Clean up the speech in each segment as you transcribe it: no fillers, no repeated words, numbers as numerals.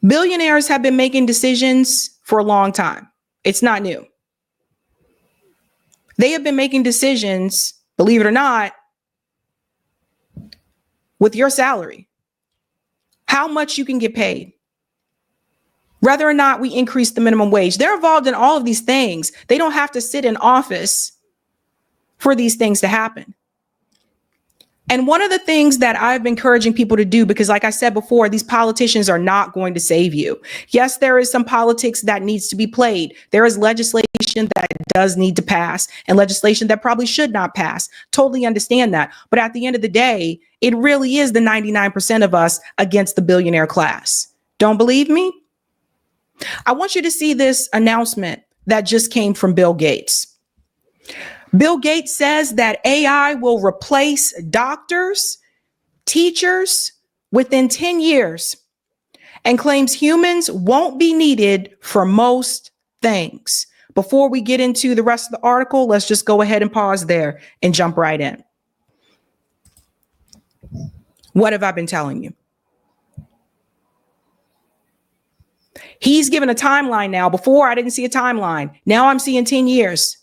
Billionaires have been making decisions for a long time. It's not new. They have been making decisions, believe it or not, with your salary, how much you can get paid, whether or not we increase the minimum wage. They're involved in all of these things. They don't have to sit in office for these things to happen. And one of the things that I've been encouraging people to do, because like I said before, these politicians are not going to save you. Yes, there is some politics that needs to be played. There is legislation that does need to pass and legislation that probably should not pass. Totally understand that. But at the end of the day, it really is the 99% of us against the billionaire class. Don't believe me? I want you to see this announcement that just came from Bill Gates. Bill Gates says that AI will replace doctors, teachers within 10 years and claims humans won't be needed for most things. Before we get into the rest of the article, let's just go ahead and pause there and jump right in. What have I been telling you? He's given a timeline now. Before, I didn't see a timeline. Now I'm seeing 10 years.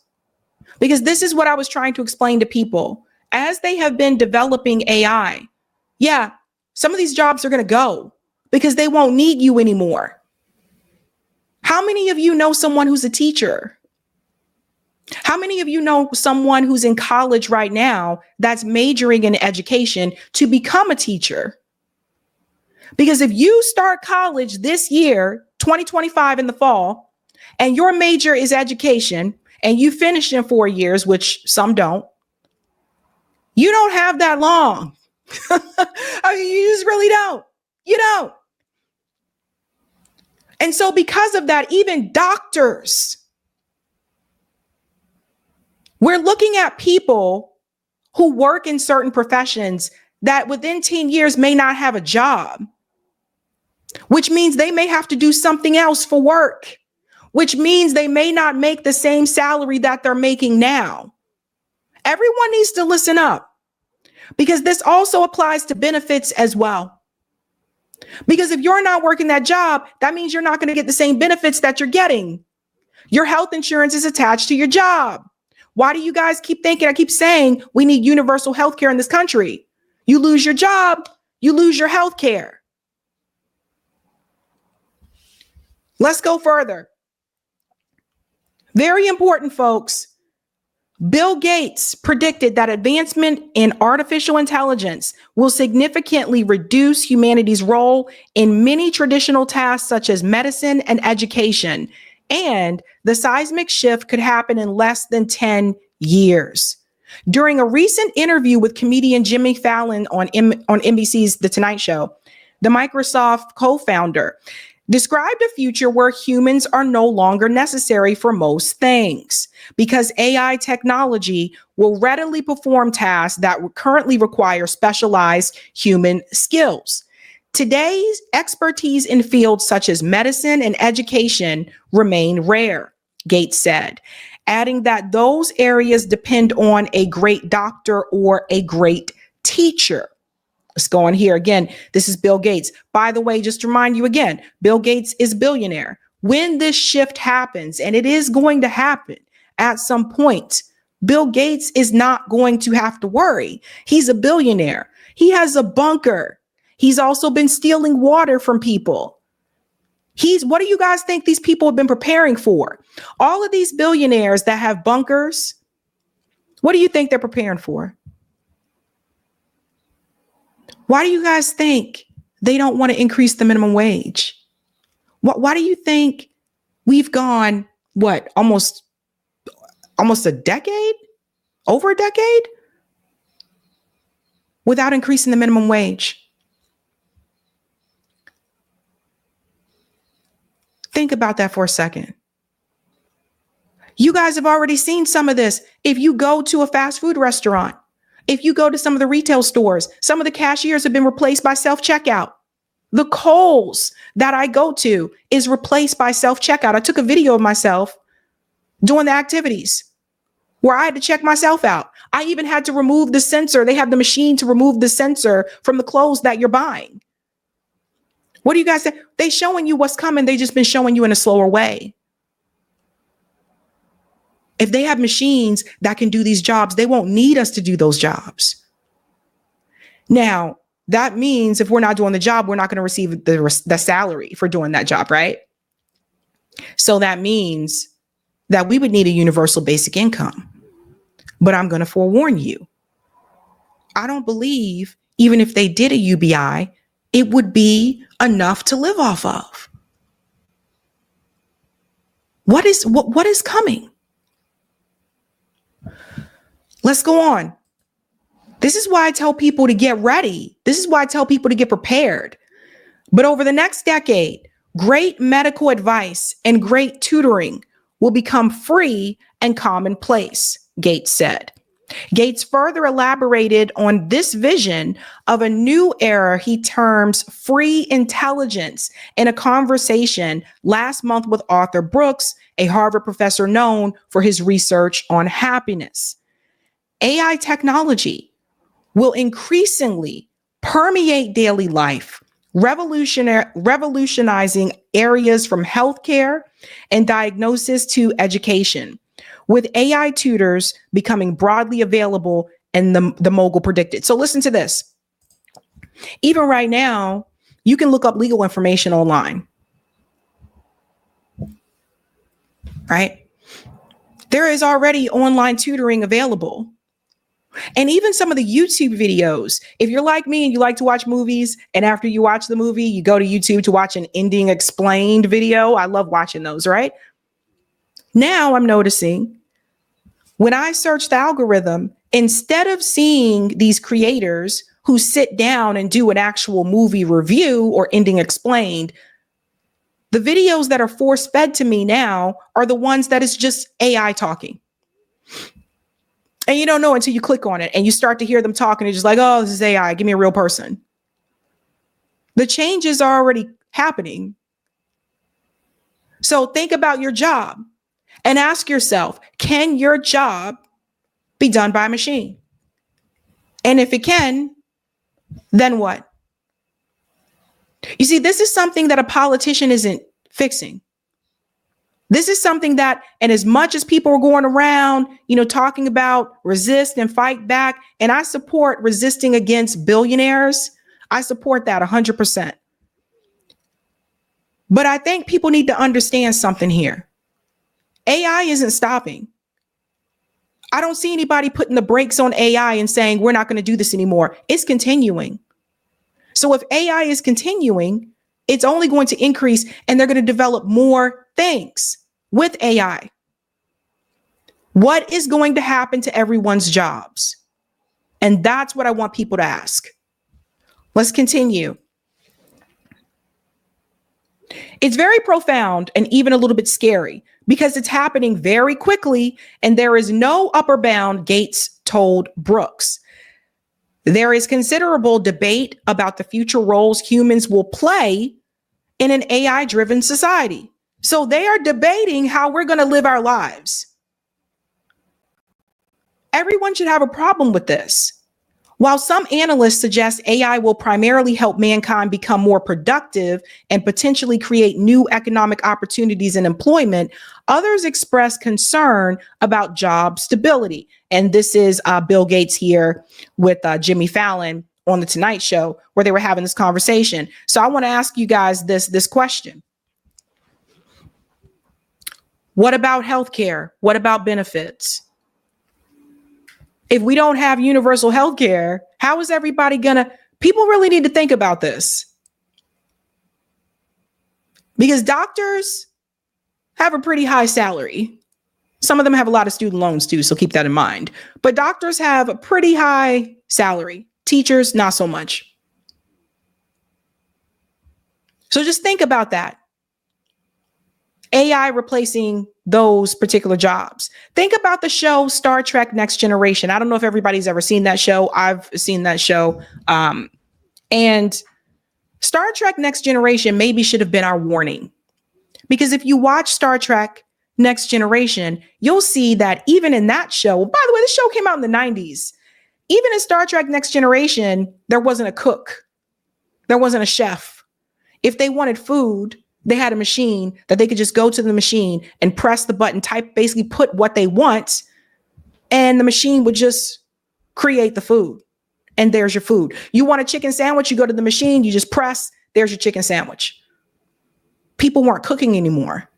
Because this is what I was trying to explain to people. As they have been developing AI, yeah, some of these jobs are going to go because they won't need you anymore. How many of you know someone who's a teacher? How many of you know someone who's in college right now that's majoring in education to become a teacher? Because if you start college this year, 2025 in the fall, and your major is education, and you finish in 4 years, which some don't, you don't have that long. I mean, you just really don't. You don't. And so because of that, even doctors, we're looking at people who work in certain professions that within 10 years may not have a job, which means they may have to do something else for work, which means they may not make the same salary that they're making now. Everyone needs to listen up because this also applies to benefits as well. Because if you're not working that job, that means you're not going to get the same benefits that you're getting. Your health insurance is attached to your job. Why do you guys keep thinking, I keep saying we need universal health care in this country? You lose your job, you lose your health care. Let's go further. Very important, folks. Bill Gates predicted that advancement in artificial intelligence will significantly reduce humanity's role in many traditional tasks such as medicine and education. And the seismic shift could happen in less than 10 years. During a recent interview with comedian Jimmy Fallon on NBC's The Tonight Show, the Microsoft co-founder described a future where humans are no longer necessary for most things because AI technology will readily perform tasks that currently require specialized human skills. Today's expertise in fields such as medicine and education remain rare, Gates said, adding that those areas depend on a great doctor or a great teacher. Let's go on here again. This is Bill Gates. By the way, just to remind you again, Bill Gates is a billionaire. When this shift happens, and it is going to happen at some point, Bill Gates is not going to have to worry. He's a billionaire. He has a bunker. He's also been stealing water from people. What do you guys think these people have been preparing for? All of these billionaires that have bunkers, what do you think they're preparing for? Why do you guys think they don't want to increase the minimum wage? Why do you think we've gone, almost a decade, over a decade without increasing the minimum wage? Think about that for a second. You guys have already seen some of this. If you go to a fast food restaurant, if you go to some of the retail stores, some of the cashiers have been replaced by self-checkout. The Kohl's that I go to is replaced by self-checkout. I took a video of myself doing the activities where I had to check myself out. I even had to remove the sensor. They have the machine to remove the sensor from the clothes that you're buying. What do you guys say? They showing you what's coming. They just been showing you in a slower way. If they have machines that can do these jobs, they won't need us to do those jobs. Now, that means if we're not doing the job, we're not going to receive the salary for doing that job, right? So that means that we would need a universal basic income. But I'm going to forewarn you. I don't believe even if they did a UBI, it would be enough to live off of. What is coming? Let's go on. This is why I tell people to get ready. This is why I tell people to get prepared. But over the next decade, great medical advice and great tutoring will become free and commonplace, Gates said. Gates further elaborated on this vision of a new era he terms free intelligence in a conversation last month with Arthur Brooks, a Harvard professor known for his research on happiness. AI technology will increasingly permeate daily life, revolutionizing areas from healthcare and diagnosis to education, with AI tutors becoming broadly available and the mogul predicted. So listen to this. Even right now, you can look up legal information online, right? There is already online tutoring available. And even some of the YouTube videos, if you're like me and you like to watch movies, and after you watch the movie, you go to YouTube to watch an ending explained video. I love watching those, right? Now I'm noticing when I search the algorithm, instead of seeing these creators who sit down and do an actual movie review or ending explained, the videos that are force fed to me now are the ones that is just AI talking. And you don't know until you click on it and you start to hear them talk and it's just like, oh, this is AI. Give me a real person. The changes are already happening. So think about your job and ask yourself, can your job be done by a machine? And if it can, then what? You see, this is something that a politician isn't fixing. This is something that, and as much as people are going around, talking about resist and fight back, and I support resisting against billionaires, I support that 100%. But I think people need to understand something here. AI isn't stopping. I don't see anybody putting the brakes on AI and saying, we're not going to do this anymore. It's continuing. So if AI is continuing, it's only going to increase and they're going to develop more things with AI. What is going to happen to everyone's jobs? And that's what I want people to ask. Let's continue. It's very profound and even a little bit scary because it's happening very quickly and there is no upper bound, Gates told Brooks. There is considerable debate about the future roles humans will play in an AI-driven society. So they are debating how we're going to live our lives. Everyone should have a problem with this. While some analysts suggest AI will primarily help mankind become more productive and potentially create new economic opportunities and employment, others express concern about job stability. And this is Bill Gates here with Jimmy Fallon on The Tonight Show, where they were having this conversation. So I want to ask you guys this question. What about healthcare? What about benefits? If we don't have universal health care, how is everybody people really need to think about this. Because doctors have a pretty high salary. Some of them have a lot of student loans too, so keep that in mind. But doctors have a pretty high salary. Teachers, not so much. So just think about that. AI replacing those particular jobs. Think about the show Star Trek Next Generation. I don't know if everybody's ever seen that show. I've seen that show. And Star Trek Next Generation maybe should have been our warning. Because if you watch Star Trek Next Generation, you'll see that even in that show, by the way, the show came out in the 90s. Even in Star Trek Next Generation, there wasn't a cook. There wasn't a chef. If they wanted food, they had a machine that they could just go to the machine and press the button, type, basically put what they want, and the machine would just create the food. And there's your food. You want a chicken sandwich, you go to the machine, you just press, there's your chicken sandwich. People weren't cooking anymore.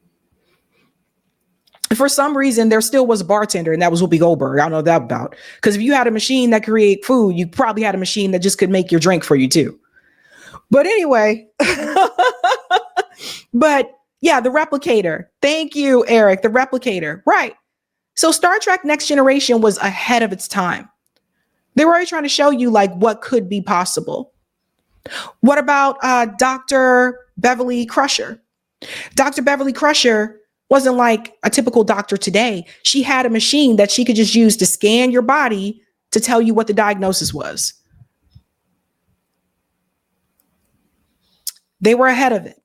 For some reason, there still was a bartender, and that was Whoopi Goldberg. I don't know that about. Because if you had a machine that create food, you probably had a machine that just could make your drink for you too. But anyway, but yeah, the replicator. Thank you, Eric. The replicator. Right. So Star Trek Next Generation was ahead of its time. They were already trying to show you like what could be possible. What about Dr. Beverly Crusher? Dr. Beverly Crusher wasn't like a typical doctor today. She had a machine that she could just use to scan your body to tell you what the diagnosis was. They were ahead of it.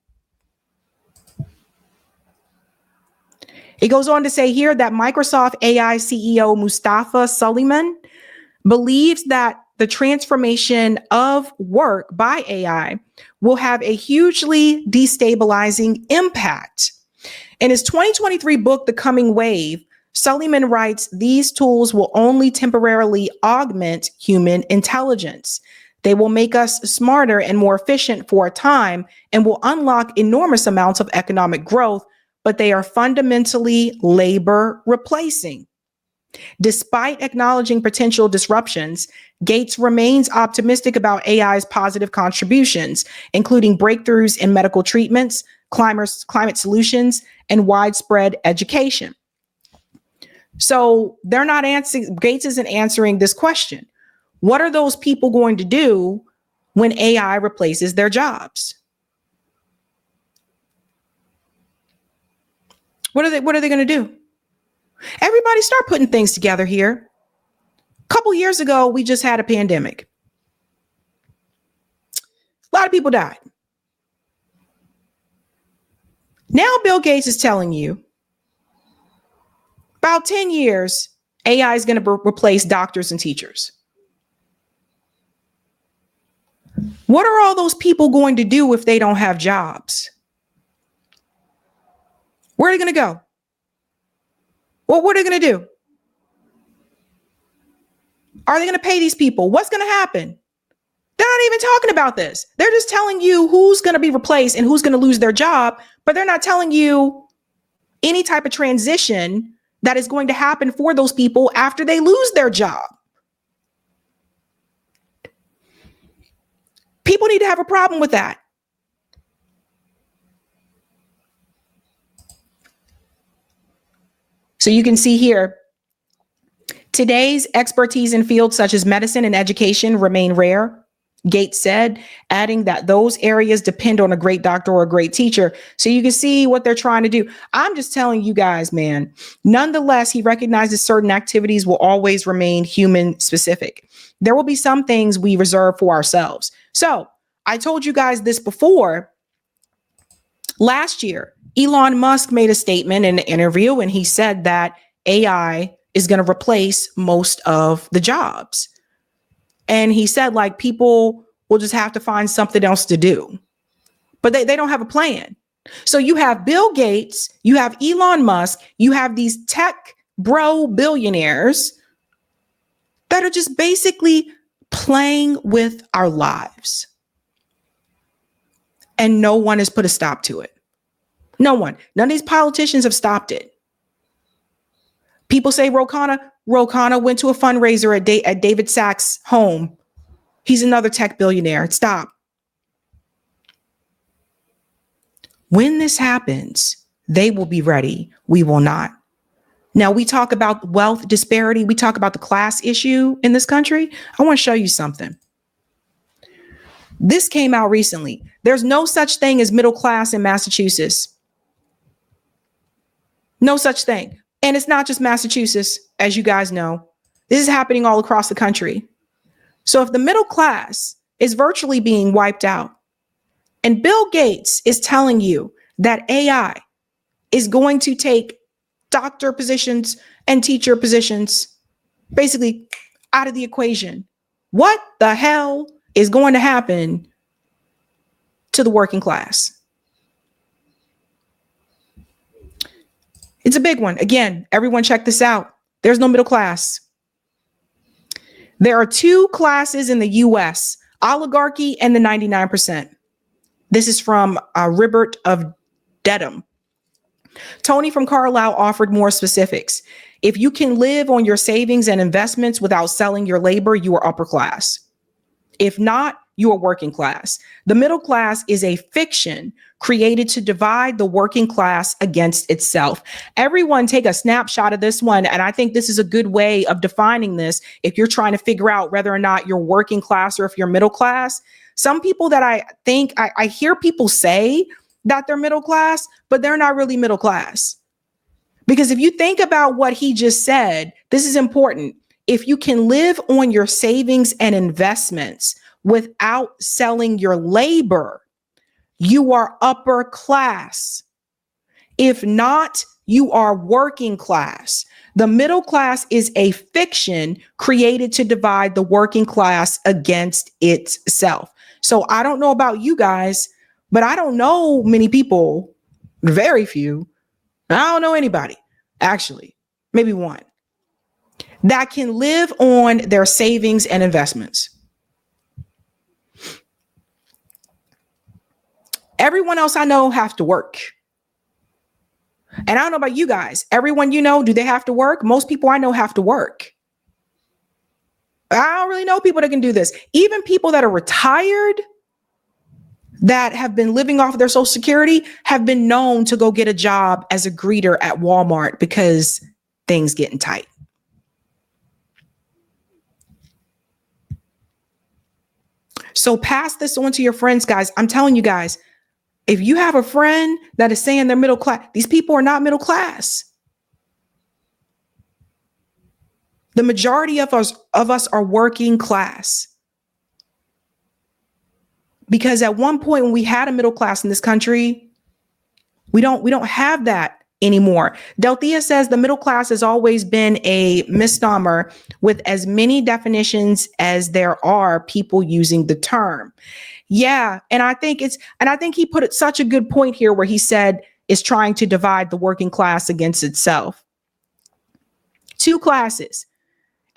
It goes on to say here that Microsoft AI CEO Mustafa Suleyman believes that the transformation of work by AI will have a hugely destabilizing impact. In his 2023 book, The Coming Wave, Suleyman writes, these tools will only temporarily augment human intelligence. They will make us smarter and more efficient for a time and will unlock enormous amounts of economic growth, but they are fundamentally labor replacing. Despite acknowledging potential disruptions, Gates remains optimistic about AI's positive contributions, including breakthroughs in medical treatments, climate solutions, and widespread education. So they're not answering, Gates isn't answering this question. What are those people going to do when AI replaces their jobs? What are they going to do? Everybody start putting things together here. A couple years ago, we just had a pandemic. A lot of people died. Now Bill Gates is telling you about 10 years, AI is going to replace doctors and teachers. What are all those people going to do if they don't have jobs? Where are they going to go? Well, what are they going to do? Are they going to pay these people? What's going to happen? They're not even talking about this. They're just telling you who's going to be replaced and who's going to lose their job, but they're not telling you any type of transition that is going to happen for those people after they lose their job. People need to have a problem with that. So you can see here, today's expertise in fields such as medicine and education remain rare, Gates said, adding that those areas depend on a great doctor or a great teacher. So you can see what they're trying to do. I'm just telling you guys, man. Nonetheless, he recognizes certain activities will always remain human specific. There will be some things we reserve for ourselves. So I told you guys this before. Last year, Elon Musk made a statement in an interview, and he said that AI is going to replace most of the jobs. And he said, like, people will just have to find something else to do. But they don't have a plan. So you have Bill Gates, you have Elon Musk, you have these tech bro billionaires that are just basically playing with our lives. And no one has put a stop to it. No one. None of these politicians have stopped it. People say Ro Khanna went to a fundraiser at David Sacks' home. He's another tech billionaire. Stop. When this happens, they will be ready. We will not. Now, we talk about wealth disparity. We talk about the class issue in this country. I want to show you something. This came out recently. There's no such thing as middle class in Massachusetts. No such thing. And it's not just Massachusetts, as you guys know. This is happening all across the country. So if the middle class is virtually being wiped out, and Bill Gates is telling you that AI is going to take doctor positions and teacher positions basically out of the equation, what the hell is going to happen to the working class. It's a big one. Again, everyone check this out. There's no middle class. There are two classes in the US, oligarchy and the 99%. This is from Ribert of Dedham. Tony from Carlisle offered more specifics. If you can live on your savings and investments without selling your labor, you are upper class. If not, you are working class. The middle class is a fiction created to divide the working class against itself. Everyone take a snapshot of this one. And I think this is a good way of defining this. If you're trying to figure out whether or not you're working class or if you're middle class, some people that I hear people say that they're middle class, but they're not really middle class. Because if you think about what he just said, this is important. If you can live on your savings and investments without selling your labor, you are upper class. If not, you are working class. The middle class is a fiction created to divide the working class against itself. So I don't know about you guys, but I don't know many people, very few. I don't know anybody, actually, maybe one, that can live on their savings and investments. Everyone else I know have to work. And I don't know about you guys. Everyone you know, do they have to work? Most people I know have to work. I don't really know people that can do this. Even people that are retired, that have been living off of their Social Security, have been known to go get a job as a greeter at Walmart because things getting tight. So pass this on to your friends, guys. I'm telling you guys, if you have a friend that is saying they're middle class, these people are not middle class. The majority of us are working class. Because at one point when we had a middle class in this country, we don't have that anymore. Delthea says the middle class has always been a misnomer with as many definitions as there are people using the term. Yeah, and I think he put it such a good point here where he said it's trying to divide the working class against itself. Two classes.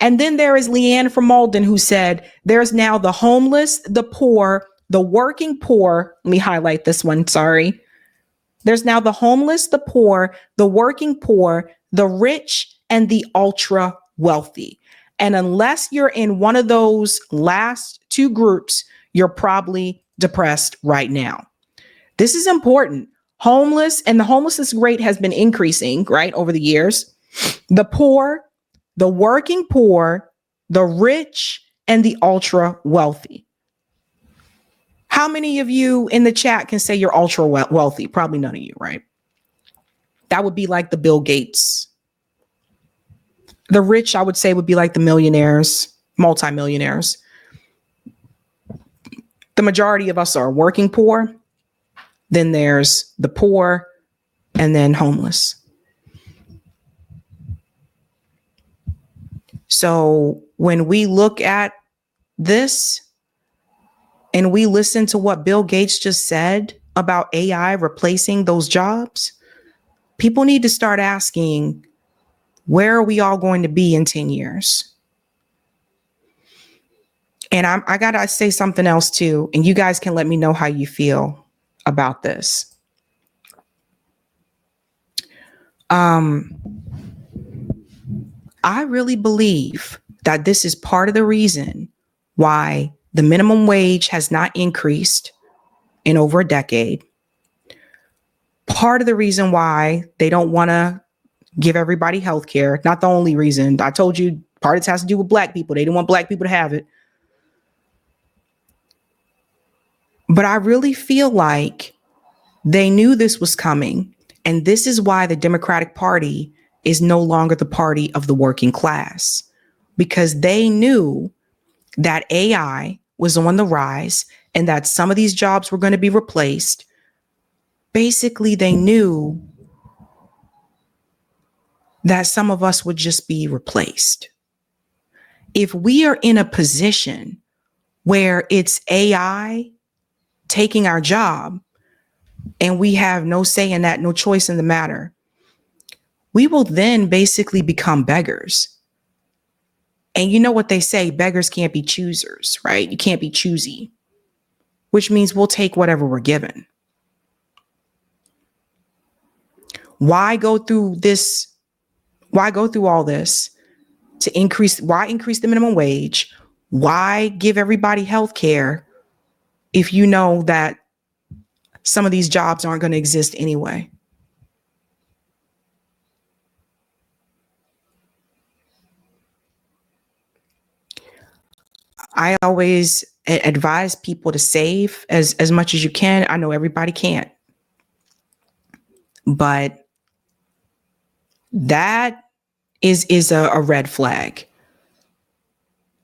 And then there is Leanne from Malden who said there's now the homeless, the poor, the working poor. Let me highlight this one. Sorry. There's now the homeless, the poor, the working poor, the rich, and the ultra wealthy. And unless you're in one of those last two groups, you're probably depressed right now. This is important. Homeless, and the homelessness rate has been increasing, right, over the years. The poor, the working poor, the rich, and the ultra wealthy. How many of you in the chat can say you're ultra wealthy? Probably none of you, right? That would be like the Bill Gates. The rich, I would say, would be like the millionaires, multimillionaires. The majority of us are working poor. Then there's the poor, and then homeless. So when we look at this and we listen to what Bill Gates just said about AI replacing those jobs, people need to start asking, where are we all going to be in 10 years? And I got to say something else too, and you guys can let me know how you feel about this. I really believe that this is part of the reason why the minimum wage has not increased in over a decade. Part of the reason why they don't want to give everybody health care. Not the only reason. I told you part of it has to do with Black people. They don't want Black people to have it. But I really feel like they knew this was coming. And this is why the Democratic Party is no longer the party of the working class, because they knew that AI was on the rise and that some of these jobs were going to be replaced. Basically, they knew that some of us would just be replaced. If we are in a position where it's AI taking our job and we have no say in that, no choice in the matter, we will then basically become beggars. And you know what they say, beggars can't be choosers, right? You can't be choosy, which means we'll take whatever we're given. Why go through this? Why go through all this to increase? Why increase the minimum wage? Why give everybody health care if you know that some of these jobs aren't going to exist anyway? I always advise people to save as much as you can. I know everybody can't, but that is a red flag,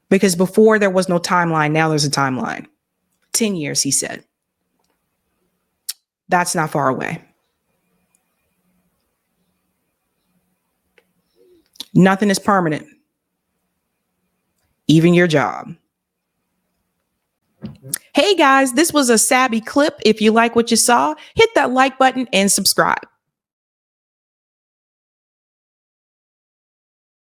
because before there was no timeline. Now there's a timeline. 10 years, he said. That's not far away. Nothing is permanent, even your job. Hey guys, this was a Sabby clip. If you like what you saw, hit that like button and subscribe.